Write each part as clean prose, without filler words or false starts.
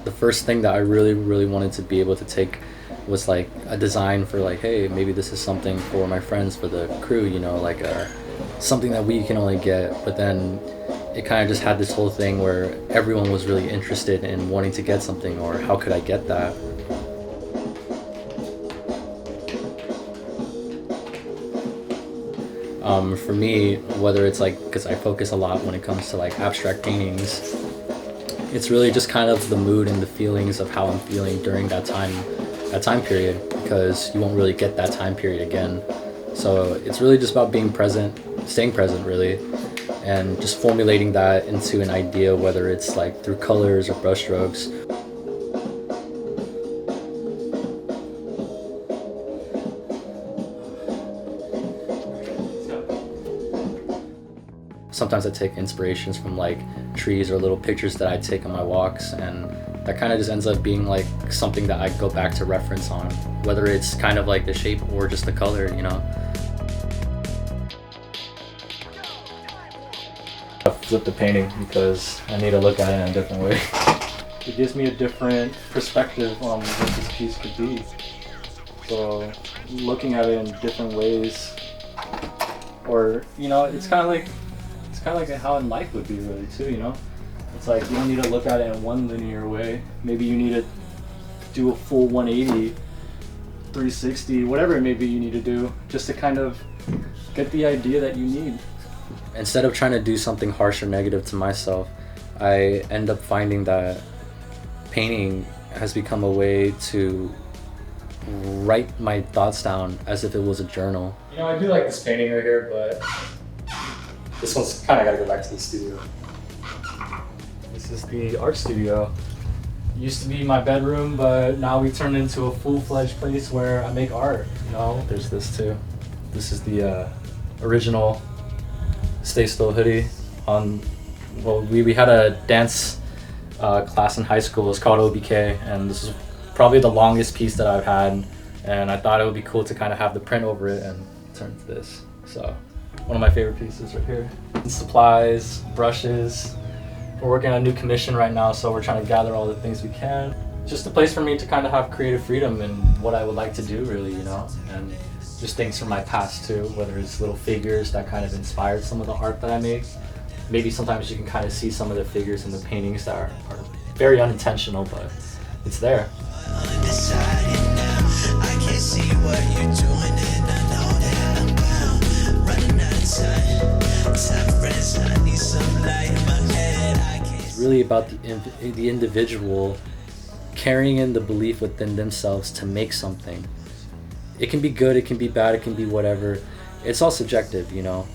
the first thing that I really wanted to be able to take was like a design for like, hey, maybe this is something for my friends, for the crew, you know, like something that we can only get. But then it kind of just had this whole thing where everyone was really interested in wanting to get something, or how could I get that? For me, whether it's like, because I focus a lot when it comes to like abstract paintings, it's really just kind of the mood and the feelings of how I'm feeling during that time period, because you won't really get that time period again. So it's really just about being present, staying present really, and just formulating that into an idea, whether it's like through colors or brushstrokes. Sometimes I take inspirations from like trees or little pictures that I take on my walks, and that kind of just ends up being like something that I go back to reference on, whether it's kind of like the shape or just the color, you know. I flipped the painting because I need to look at it in a different way. It gives me a different perspective on what this piece could be. So looking at it in different ways, or you know, it's kind of like how in life would be really too, you know? It's like you don't need to look at it in one linear way. Maybe you need to do a full 180, 360, whatever it may be you need to do, just to kind of get the idea that you need. Instead of trying to do something harsh or negative to myself, I end up finding that painting has become a way to write my thoughts down as if it was a journal. You know, I do like this painting right here, but this one's kind of got to go back to the studio. This is the art studio. It used to be my bedroom, but now we turned into a full-fledged place where I make art. You know, there's this too. This is the original Stay Still hoodie. Well, we had a dance class in high school. It was called OBK, and this is probably the longest piece that I've had. And I thought it would be cool to kind of have the print over it and turn to this. So. One of my favorite pieces right here. Supplies, brushes. We're working on a new commission right now, so we're trying to gather all the things we can. Just a place for me to kind of have creative freedom in what I would like to do, really, you know? And just things from my past too, whether it's little figures that kind of inspired some of the art that I make. Maybe sometimes you can kind of see some of the figures in the paintings that are very unintentional, but it's there. I can't see what you're doing, and I know that I'm bound, running out of time. I need some light in my head. It's really about the individual carrying in the belief within themselves to make something. It can be good, it can be bad, it can be whatever. It's all subjective, you know,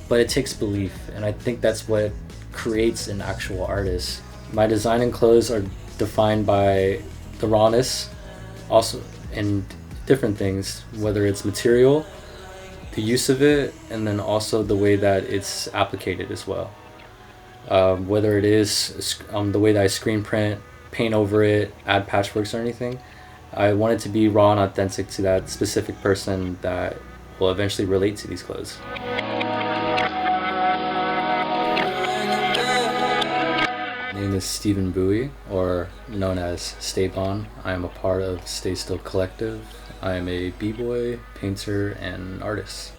but it takes belief, and I think that's what creates an actual artist. My design and clothes are defined by the rawness, also in different things, whether it's material, the use of it, and then also the way that it's applicated as well. Whether it is the way that I screen print, paint over it, add patchworks or anything, I want it to be raw and authentic to that specific person that will eventually relate to these clothes. My name is Stephen Bowie, or known as Staybann. I am a part of StayStillCollective. I am a b-boy, painter, and artist.